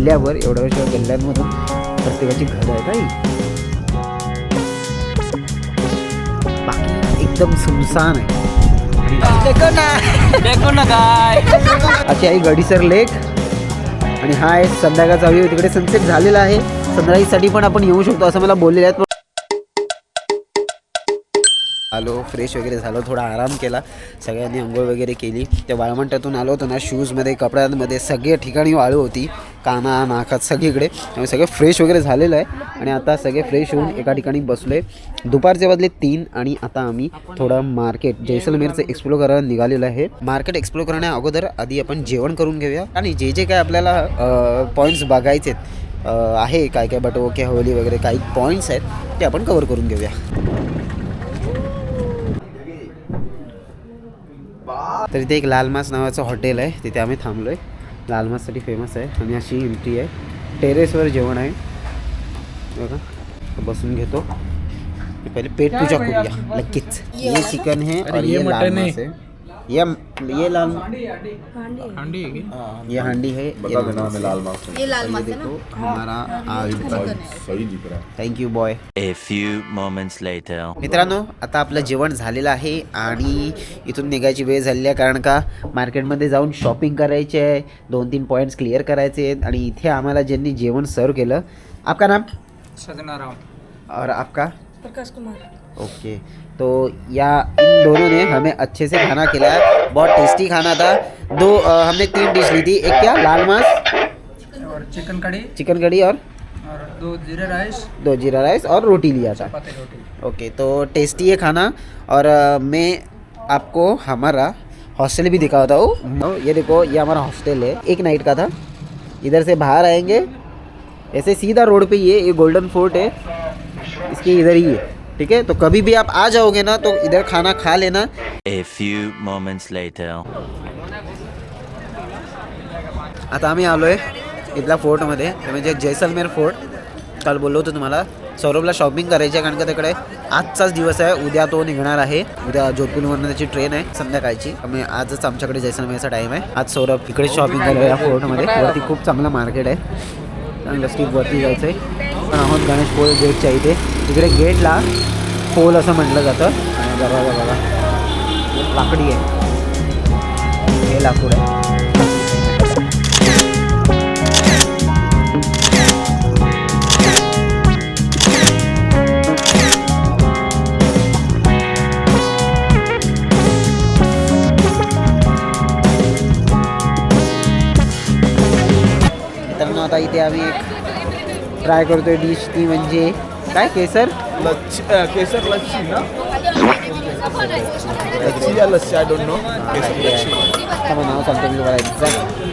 किल्ल्यावर एवढ्या वर्ष गल्ल्यांमधून प्रत्येकाची घरं आहेत आई. बाकी एकदम सुनसान आहे. देखो ना काय अशी आहे गडीसर लेक आणि हा आहे संध्याकाळचा व्ह्यू. तिकडे सनसेट झालेला आहे. सनराईजसाठी पण आपण येऊ शकतो असं मला बोललेले आहेत. आलो, फ्रेश वगैरे झालो, थोडा आराम केला, सगळ्यांनी अंघोळ वगैरे केली. त्या वाळवंटातून आलो होतो ना, शूजमध्ये कपड्यांमध्ये सगळे ठिकाणी वाळू होती, काना नाकात सगळीकडे. त्यामुळे सगळं फ्रेश वगैरे झालेलं आहे आणि आता सगळे फ्रेश होऊन एका ठिकाणी बसलो आहे. दुपारचे वाजले 3 आणि आता आम्ही थोडं मार्केट जैसलमेरचं एक्सप्लोर करायला निघालेलं आहे. मार्केट एक्सप्लोर करण्या अगोदर आधी आपण जेवण करून घेऊया आणि जे जे काय आपल्याला पॉईंट्स बघायचे आहे, काय काय बटोके हवेली वगैरे काही पॉईंट्स आहेत ते आपण कवर करून घेऊया. तर इथे एक लाल मास नावाचं हॉटेल आहे, तिथे आम्ही थांबलो आहे. लाल माससाठी फेमस आहे आणि अशी एंट्री आहे. टेरेसवर जेवण आहे बघा. बसून घेतो, पहिले पेट पूजा करूया लगेच. ये चिकन है और ये लाल मास है. ये लाल हांडी ये हांडी है. ये लाल मास है ना. हमारा सही दिख रहा है. Thank you boy. A few moments later. मित्रांनो, आता आपलं जेवण झालेलं आहे आणि इथून निघायची वेळ झालेली आहे, कारण का मार्केटमध्ये जाऊन शॉपिंग करायची आहे, 2-3 पॉईंट्स क्लिअर करायचे आहेत. आणि इथे आम्हाला ज्यांनी जेवण सर्व केलं, आपका नाम सजना राव और आपका प्रकाश कुमार. ओके. तो इन दोनों ने हमें अच्छे से खाना खिलाया, बहुत टेस्टी खाना था. हमने 3 डिश ली थी. एक क्या लाल मांस और चिकन कड़ी और 2 जीरा राइस और रोटी लिया था. रोटी. ओके, तो टेस्टी है खाना. और मैं आपको हमारा हॉस्टल भी दिखाता हूँ. ये देखो, ये हमारा हॉस्टल है, एक नाइट का था. इधर से बाहर आएंगे, ऐसे सीधा रोड पे ये गोल्डन फोर्ट है, इसके इधर ही है. ठीक है, तो कभी भी आप आ जाओगे ना तो इधर खाना खा लेना. A few moments later. आता आम्ही आलो आहे इथल्या फोर्टमध्ये, म्हणजे जैसलमेर फोर्ट. काल बोललो होतो तुम्हाला सौरभला शॉपिंग करायची आहे, कारण का तिकडे आजचाच दिवस आहे. उद्या तो निघणार आहे. उद्या जोधपूरवरून त्याची ट्रेन आहे संध्याकाळची. त्यामुळे आजच आमच्याकडे जैसलमेरचा टाईम आहे. आज सौरभ इकडे शॉपिंग करायला या फोर्टमध्ये. वरती खूप चांगलं मार्केट आहे, चांगलं स्टीप वरती जायचं आहे. पण आहोत गणेश पोल गेटच्या इथे. तिकडे गेटला पोल असं म्हटलं जातं. आणि दरवाजा बघा, लाकडी आहे, हे लाकूड आहे. मित्रांनो, आता इथे आम्ही एक ट्राय करतोय डिश, ती म्हणजे काय केसर केसर लस्सी ना. लस्सी या लस्सी, आय डोंट नो. त्यामुळे नाव सांगतो मी तुम्हाला एक्झॅक्ट.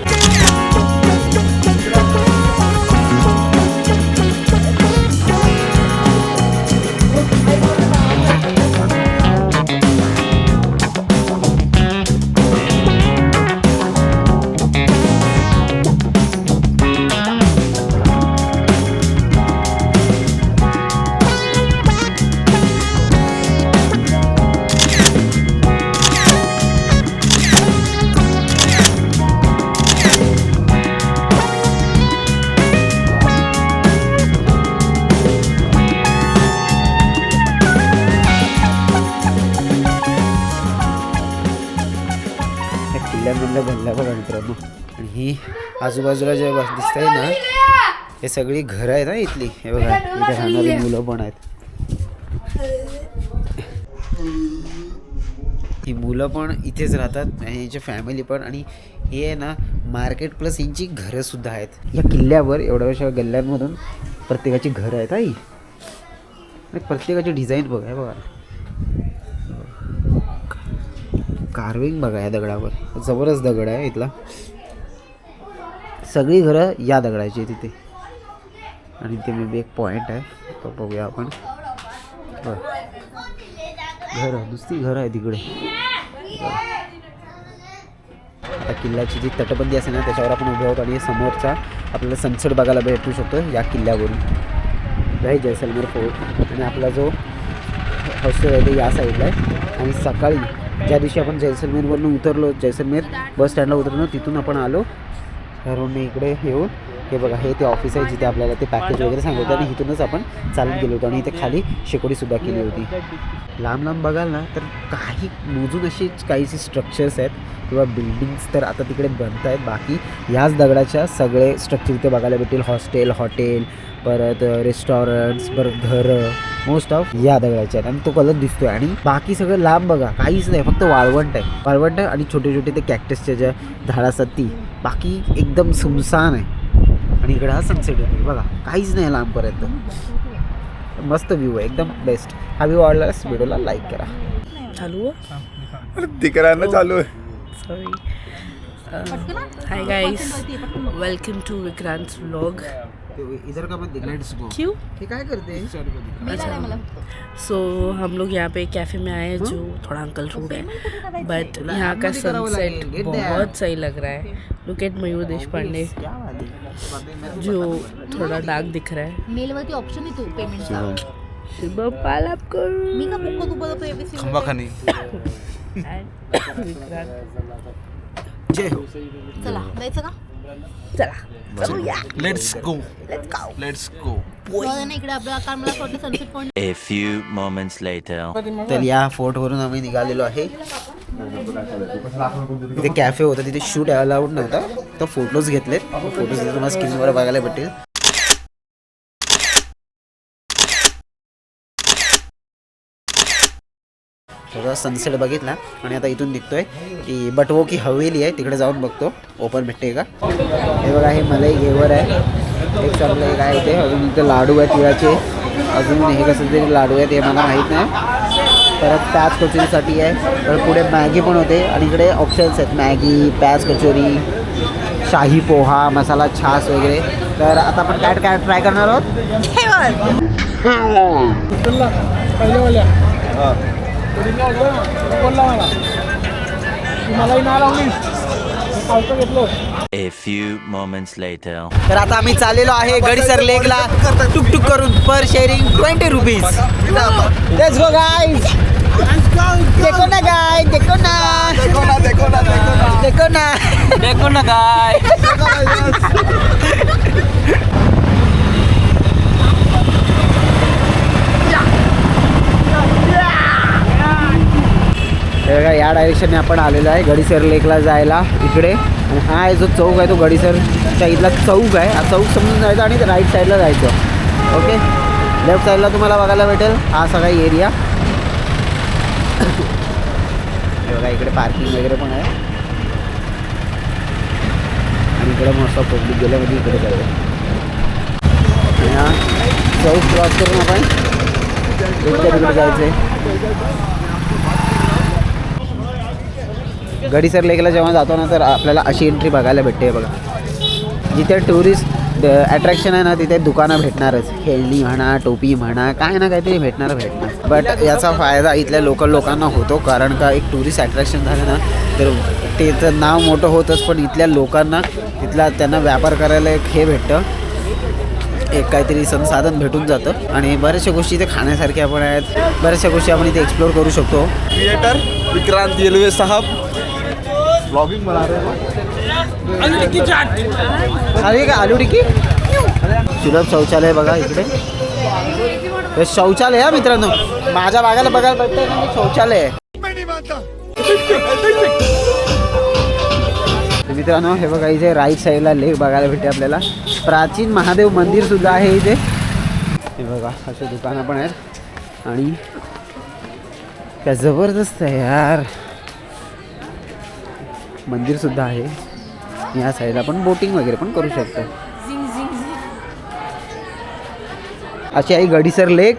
किल्ल्यांमधल्या गल्ल्या बघा मित्रांनो. आणि ही आजूबाजूला जे दिसत आहे ना, हे सगळी घरं आहेत ना इथली. हे बघा, इथे राहणारी मुलं पण आहेत. ही मुलं पण इथेच राहतात आणि यांची फॅमिली पण. आणि हे आहे ना मार्केट प्लस यांची घरंसुद्धा आहेत. या किल्ल्यावर एवढ्या वर्षा गल्ल्यांमधून प्रत्येकाची घरं आहेत आई. आणि प्रत्येकाची डिझाईन बघा, हे बघा, कार्विंग बघा या दगडावर. जबरदस्त दगड आहे इथला. सगळी घरं या दगडाची आहे तिथे. आणि ते मे बी एक पॉईंट आहे, तो बघूया आपण. घरं, नुसती घरं आहे तिकडे. त्या किल्ल्याची जी तटबंदी असेल ना, त्याच्यावर आपण उभे आहोत आणि समोरचा आपल्याला सनसेट बघायला भेटू शकतो या किल्ल्यावरून. आहे जैसलमेर फोर्ट. आणि आपला जो हॉस्टेल आहे ते या साईडला आहे. आणि सकाळी ज्या दिवशी आपण जैसलमेरवरून उतरलो, जैसलमेर बस स्टँडला उतरलो, तिथून आपण आलो ह्या रोडने इकडे येऊन हे बघा हे ते ऑफिस आहे जिथे आपल्याला ते पॅकेज वगैरे सांगितलं आणि इथूनच आपण चालत गेलो होतो आणि इथे खाली शेकोडीसुद्धा केली होती. लांब लांब बघाल ना तर काही मोजून अशी काहीशी स्ट्रक्चर्स आहेत किंवा बिल्डिंग्स तर आता तिकडे बनत आहेत. बाकी ह्याच दगडाच्या सगळे स्ट्रक्चर इथे बघायला भेटेल. हॉटेल परत रेस्टॉरंट्स परत घरं मोस्ट ऑफ या दगडाचे आहेत आणि तो कलर दिसतोय. आणि बाकी सगळं लांब बघा काहीच नाही, फक्त वाळवंट आहे आणि छोटे छोटे ते कॅक्टसच्या ज्या झाडं असतात ती. बाकी एकदम सुनसान आहे. आणि इकडे हा सनसेट आहे बघा, काहीच नाही लांबपर्यंत. मस्त व्ह्यू आहे, एकदम बेस्ट. हा व्ह्यू आवडल्यास व्हिडिओला लाईक करा. चालू तिकडे चालू आहे. Sorry. Hi guys, welcome to Vikrant vlog. इधर का मत लेट्स गो. क्यों? हे काय करते? सो हम लोग यहाँ पे कैफ़े में आए हैं जो थोड़ा अंकल रोड है, बट यहाँ का सनसेट बहुत सही लग रहा है. लुक एट मयूर देशपांडे जो थोड़ा डार्क दिख रहा है. मेलवरती ऑप्शन आहे तू पेमेंटचा. शुभम पालपकर. मी का बुक तू बोलतो एबीसी खंबाखानी. जय हो. चला जायचं का? चला लेट्स गो. बघा ना इकडे आपल्याला कारण मला वाटतं sunset point. A few moments later. तर या फोर्टवरून आम्ही निघालेलो आहे. तिथे कॅफे होता, तिथे शूट अलाउड नव्हता, तर फोटोज घेतलेत. फोटोज तुम्हाला स्क्रीनवर बघायला भेटेल. थोडा सनसेट बघितला आणि आता इथून निघतोय की बटवो की हवेली आहे तिकडे जाऊन बघतो ओपन भेटते का. हे बघा हे मलाई घेवर आहे. एक चांगलं एक आहे इथे. अजून इथे लाडू आहेत तिळाचे. अजून हे कसं तरी लाडू आहेत हे मला माहीत नाही. परत प्याज कचोरीसाठी आहे. तर पुढे मॅगी पण होते आणि इकडे ऑप्शन्स आहेत मॅगी, प्याज कचोरी, शाही पोहा, मसाला छास वगैरे. तर आता आपण काय ट्राय करणार आहोत. A few moments later. तर आता आम्ही चाललेलो आहे गडीसर लेकला टुकटुक करून पर sharing 20 rupees. Let's go guys. देखो ना गाइस, देखो ना गाय. बघा या डायरेक्शनने आपण आलेलो आहे गडीसर लेकला जायला इकडे. आणि हा आहे जो चौक आहे तो गडीसरच्या इथला चौक आहे. हा चौक समजून जायचा आणि राईट साईडला जायचं. ओके, लेफ्ट साईडला तुम्हाला बघायला भेटेल हा सगळा एरिया. बघा इकडे पार्किंग वगैरे पण आहे आणि इकडे मस्त पब्लिक गेलं म्हणजे इकडे जायचं. आणि हा चौक क्रॉस करून आपण तिकडे जायचं आहे. गडीसर लेकला जेव्हा जातो ना तर आपल्याला अशी एंट्री बघायला भेटते. बघा जिथे टुरिस्ट अट्रॅक्शन आहे ना तिथे दुकानं भेटणारच. खेळणी म्हणा, टोपी म्हणा, काय ना काहीतरी भेटणार. बट याचा फायदा इथल्या लोकल लोकांना होतो, कारण का एक टुरिस्ट अट्रॅक्शन झालं ना तर त्याचं नाव मोठं होतंच, पण इथल्या लोकांना तिथला त्यांना व्यापार करायला एक हे भेटतं, एक काहीतरी संसाधन भेटून जातं. आणि बऱ्याचशा गोष्टी इथे खाण्यासारख्या पण आहेत. बऱ्याचशा गोष्टी आपण इथे एक्सप्लोर करू शकतो. क्रिएटर विक्रांत येलवे साहब ब्लॉगिंग बना रहे हैं. अरे का आलू टिक्की. सुलभ शौचालय बघा इकडे. हे शौचालय आहे मित्रांनो. माझ्या भागाला बघायला भेटतंय ना शौचालय आहे. मित्रांनो हे बघा इथे राईट साईडला लेक बघायला भेटते आपल्याला. प्राचीन महादेव मंदिर सुद्धा आहे इथे. हे बघा असे दुकानं पण आहेत आणि काय जबरदस्त आहे यार. मंदिर सुद्धा आहे. या साईडला आपण बोटिंग वगैरे पण करू शकतो. अशी आहे गडीसर लेक.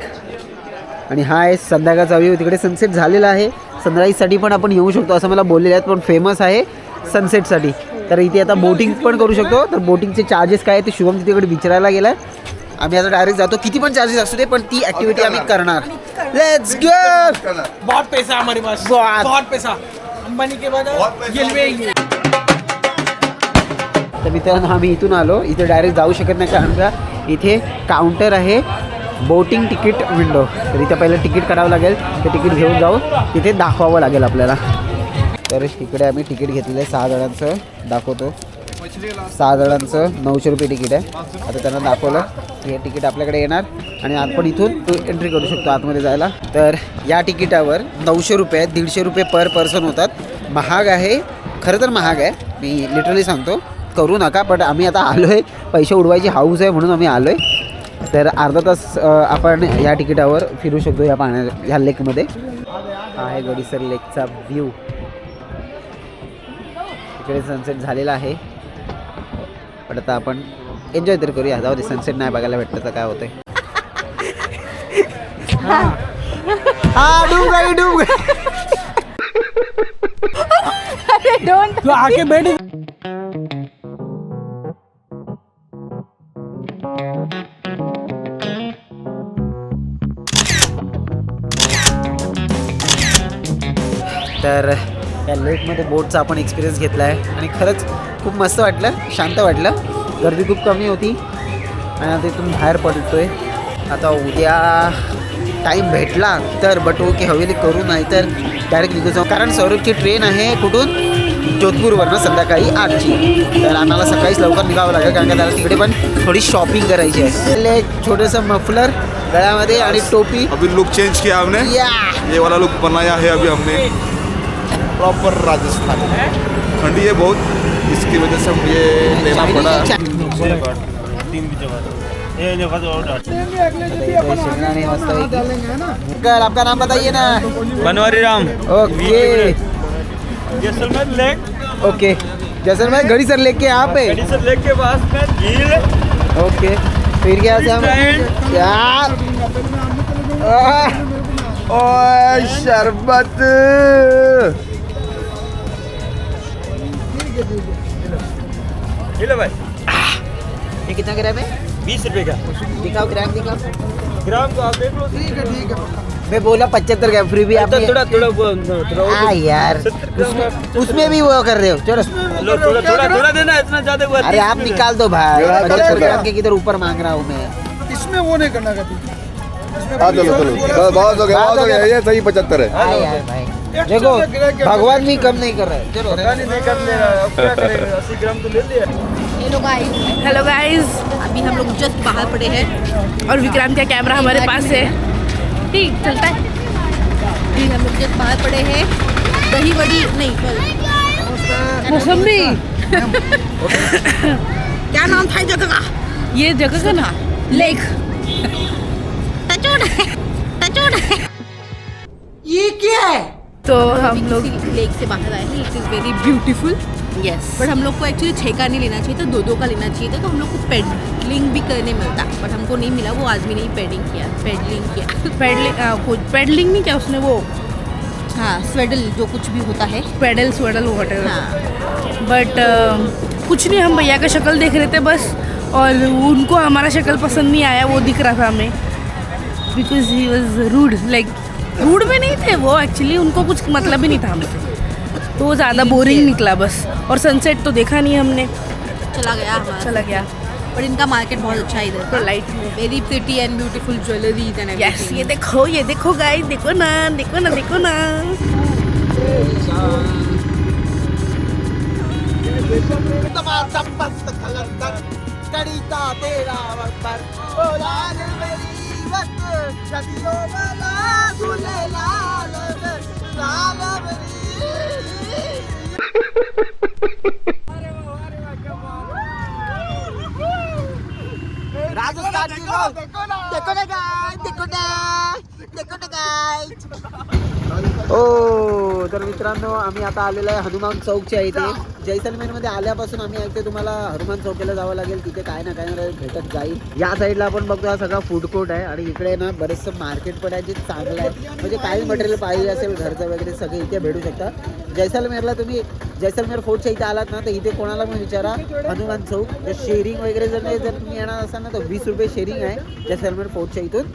आणि हा आहे संध्याकाळचा व्ह्यू. तिकडे सनसेट झालेला आहे. सनराईजसाठी पण आपण येऊ शकतो असं मला बोललेले आहेत, पण फेमस आहे सनसेटसाठी. तर इथे आता बोटिंग पण करू शकतो. तर बोटिंगचे चार्जेस काय आहे ते शुभम तिकडे विचारायला गेला. आम्ही आता डायरेक्ट जातो. किती पण चार्जेस असू दे पण ती ॲक्टिव्हिटी आम्ही करणार. Let's go. बहुत पैसा हमारे पास. बहुत पैसा. अंबानी के बाद येलवे. तर मित्रांनो आम्ही इथून आलो. इथे डायरेक्ट जाऊ शकत नाही कारण का इथे काउंटर आहे बोटिंग तिकीट विंडो. तर इथे पहिलं तिकीट काढावं लागेल. ते तिकीट घेऊन जाऊ तिथे दाखवावं लागेल आपल्याला. तर इकडे आम्ही तिकीट घेतलेलं आहे 6 जणांचं. दाखवतो. 6 जणांचं 900 रुपये तिकीट आहे. आता त्यांना दाखवलं हे तिकीट आपल्याकडे येणार आणि आपण इथून एंट्री करू शकतो आतमध्ये जायला. तर या तिकिटावर 900 रुपये आहेत, 150 रुपये पर पर्सन होतात. महाग आहे, खरं तर महाग आहे, मी लिटरली सांगतो, करू नका. पण आम्ही आता आलो आहे, पैसे उडवायची हाऊस आहे म्हणून आम्ही आलो आहे. तर अर्धा तास आपण या तिकिटावर फिरू शकतो या ह्या लेकमध्ये. हा आहे गडीसर लेकचा व्ह्यू. इकडे सनसेट झालेला आहे, पण आता आपण एन्जॉय तर करूया. जाऊ दे, सनसेट नाही बघायला भेटतं तर काय होतंय. डूब गई. तू आके बैठ. तर या लेकमध्ये बोटचा आपण एक्सपिरियन्स घेतला आहे आणि खरंच खूप मस्त वाटलं, शांत वाटलं. गर्दी खूप कमी होती आणि आता इथून बाहेर पडतोय. आता उद्या टाईम भेटला तर बट ओके हवेली करू, नाही तर डायरेक्ट निघू जाऊ. कारण सौरभची ट्रेन आहे कुठून, जोधपूरवरनं संध्याकाळी 8ची. तर आम्हाला सकाळीच लवकर निघावं लागेल कारण का त्याला तिकडे पण थोडी शॉपिंग करायची आहे. एक छोटंसं मफलर गळ्यामध्ये आणि टोपी. अभी लुक चेंज किया हमने, ये वाला लुक बनाया है अभी हमने, प्रॉपर राजस्थान. ठंडी है बहुत, इसकी वजह से ये लेना पड़ा. अंकल आपका नाम बताइए ना. बनवारी राम. ओके जैसलमेर लेक. ओके जैसलमेर गड़ीसर लेक के यहाँ पे. गड़ीसर लेक के पास में झील. ओके फिर क्या से हम यार ओए शरबत. ले भाई, ये कितना ग्राम है? 20 रुपए का. दिखाओ ग्राम दिखाओ. ग्राम को आप देख लो. मैं बोला 75 ग्राम, फिर भी आप थोड़ा यार उसमें भी वो कर रहे हो. चलो थोड़ा देना, इतना ज्यादा हुआ. अरे आप निकाल दो भाई, 75 ग्राम के किधर ऊपर मांग रहा हूँ मैं. इसमें वो नहीं करना कभी. चलो बहुत हो गया ये सही 75 है. यार भाई देखो भगवान भी कम नहीं कर रहा है. चलो नहीं कर ले रहा, अब क्या करेगा. 80 ग्राम तो ले लिया. हेलो गाइस, हेलो गाइस, अभी हम लोग जस्ट बाहर पड़े हैं और विक्रांत का कैमरा हमारे पास है. ठीक चलता है. अभी हम लोग जस्ट बाहर पड़े हैं. दही बड़ी नहीं मौसमी. क्या नाम था जगह का? ये जगह का ना लेक. ये क्या है? तो हम लोग लेक से बाहर आए हैं. It is very beautiful. Yes, but हम लोग को एक्चुअली 6 का नहीं लेना चाहिए था, 2 का लेना चाहिए था. तो हम लोग को पेडलिंग भी करने मिलता, बट हमको नहीं मिला. वो आदमी ने पेडलिंग किया. पेडलिंग नहीं क्या उसने, वो हाँ स्वेडल जो कुछ भी होता है. Pedal swaddle water. हाँ बट कुछ नहीं, हम भैया का शक्ल देख रहे थे बस, और उनको हमारा शक्ल पसंद नहीं आया. वो दिख रहा था हमें because he was rude. Like rude में नहीं थे वो, एक्चुअली उनको कुछ मतलब ही नहीं था हमसे, तो वो ज़्यादा बोरिंग निकला बस. और सनसेट तो देखा नहीं हमने, चला गया हमारा. चला गया. पर इनका मार्केट बहुत अच्छा है इधर. तो light very pretty end beautiful jewelleries end yes, ये देखो गाइस, देखो ना. राजस्थान की लोग देखो ना गाइस. ओ तर मित्रांनो आम्ही आता आलेलो आहे हनुमान चौकच्या इथे. जैसलमेरमध्ये आल्यापासून आम्ही ऐकतो तुम्हाला हनुमान चौकीला जावं लागेल, तिथे काय ना काय भेटत जाईल. या साईडला आपण बघतो हा सगळा फूड कोर्ट आहे आणि इकडे ना बरेचसं मार्केट पण आहे जे चांगलं आहे. म्हणजे काही मटेरियल पाहिजे असेल घरचं वगैरे सगळे इथे भेटू शकता. जैसलमेरला तुम्ही जैसलमेर फोर्टच्या इथे आलात ना तर इथे कोणाला पण विचारा हनुमान चौक. तर शेअरिंग वगैरे जर तुम्ही येणार असाल ना तर 20 रुपये शेअरिंग आहे जैसलमेर फोर्टच्या इथून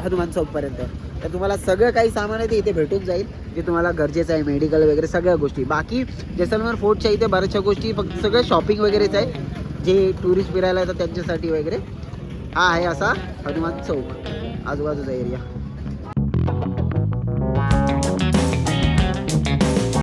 हनुमान चौकपर्यंत. तर तुम्हाला सगळं काही सामान आहे ते इथे भेटून जाईल जे तुम्हाला गरजेचं आहे, मेडिकल वगैरे सगळ्या गोष्टी. बाकी जैसलमेर फोर्टच्या इथे बऱ्याचशा गोष्टी फक्त सगळं शॉपिंग वगैरेच आहे जे टुरिस्ट फिरायला येतात त्यांच्यासाठी वगैरे. हा आहे असा हनुमान चौक आजूबाजूचा एरिया.